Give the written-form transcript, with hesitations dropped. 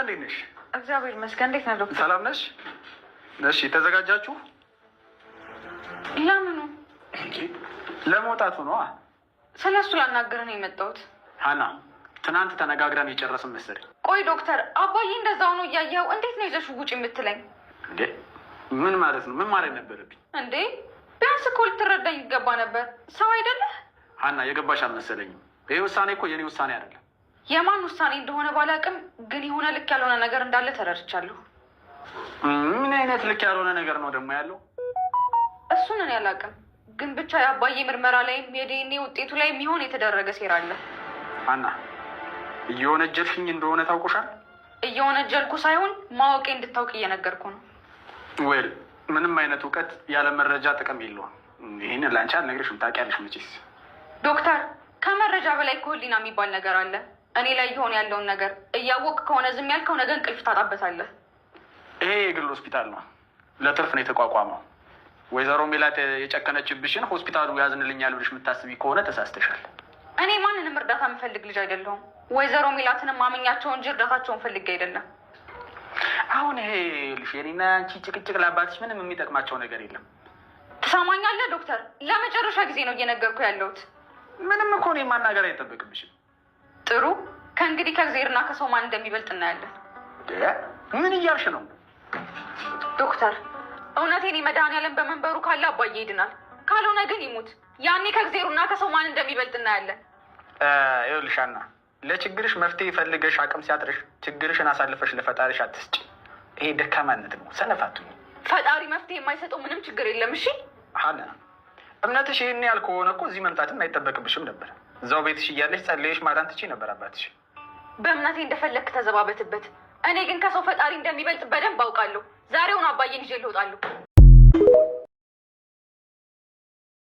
እንዴት ነሽ? እግዚአብሔር ይመስገን። እንዴት ነህ ዶክተር? ሰላም ነሽ? እሺ ተዘጋጃችሁ? ለምኑ? ለመውጣቱ ነዋ። ስለሱ ላናግርህ ነው የመጣሁት። ሀና ትናንት ተነጋግረን የጨረስን መሰለኝ። ቆይ ዶክተር፣ አባዬ እንደዛ ሆኖ እያየኸው እንዴት ነው ይዘሽው ውጪ የምትለኝ? እንዴ ምን ማለት ነው? ምን ማለት ነበረብኝ እንዴ? ቢያንስ እኮ ልትረዳኝ ይገባ ነበር። ሰው አይደለህ? ሀና የገባሽ አልመሰለኝም። ይሄ ውሳኔ እኮ የኔ ውሳኔ አይደለም። የማን ውሳኔ እንደሆነ ባላውቅም ግን የሆነ ልክ ያልሆነ ነገር እንዳለ ተረድቻለሁ። ምን አይነት ልክ ያልሆነ ነገር ነው ደግሞ ያለው? እሱን እኔ አላውቅም፣ ግን ብቻ የአባዬ ምርመራ ላይም የዲኤንኤ ውጤቱ ላይ የሚሆን የተደረገ ሴራ አለ። ሀና እየወነጀልሽኝ እንደሆነ ታውቁሻል። እየወነጀልኩ ሳይሆን ማወቄ እንድታውቅ እየነገርኩ ነው። ወይል ምንም አይነት እውቀት ያለ መረጃ ጥቅም የለውም። ይህን ላንቺ አልነግርሽም፣ ታውቂያለሽ መቼስ። ዶክተር ከመረጃ በላይ እኮ ህሊና የሚባል ነገር አለ። እኔ ላይ የሆነ ያለውን ነገር እያወቅ ከሆነ ዝም ያልከው ነገ እንቅልፍ ታጣበታለህ። ይሄ የግል ሆስፒታል ነው፣ ለትርፍ ነው የተቋቋመው። ወይዘሮ ሜላት የጨከነችብሽን ሆስፒታሉ ያዝንልኛል ብለሽ የምታስቢ ከሆነ ተሳስተሻል። እኔ ማንንም እርዳታ የምፈልግ ልጅ አይደለሁም። ወይዘሮ ሜላትንም ማመኛቸው እንጂ እርዳታቸውን ፈልግ አይደለም። አሁን ይሄ የኔና አንቺ ጭቅጭቅ ለአባትሽ ምንም የሚጠቅማቸው ነገር የለም። ትሰማኛለህ ዶክተር? ለመጨረሻ ጊዜ ነው እየነገርኩ ያለሁት። ምንም እኮ እኔን ማናገር አይጠበቅብሽም። ጥሩ፣ ከእንግዲህ ከእግዚአብሔርና ከሰው ማን እንደሚበልጥ እናያለን። ምን እያልሽ ነው ዶክተር? እውነቴን መድኃኒዓለም በመንበሩ ካለ አባዬ ይድናል፣ ካልሆነ ግን ይሙት። ያኔ ከእግዚአብሔርና ከሰው ማን እንደሚበልጥ እናያለን። ይኸውልሽ ሀና፣ ለችግርሽ መፍትሄ ፈልገሽ አቅም ሲያጥርሽ ችግርሽን አሳልፈሽ ለፈጣሪሽ አትስጪ። ይሄ ደካማነት ነው፣ ሰነፋቱ። ፈጣሪ መፍትሄ የማይሰጠው ምንም ችግር የለም። እሺ ሀና፣ እምነትሽ ይህን ያህል ከሆነ እኮ እዚህ መምጣትም አይጠበቅብሽም ነበር። እዛው ቤትሽ እያለሽ ጸልየሽ ማዳን ትችይ ነበር አባትሽ። በእምነቴ እንደፈለግክ ተዘባበትበት። እኔ ግን ከሰው ፈጣሪ እንደሚበልጥ በደንብ አውቃለሁ። ዛሬውን አባዬን ይዤ ልወጣለሁ።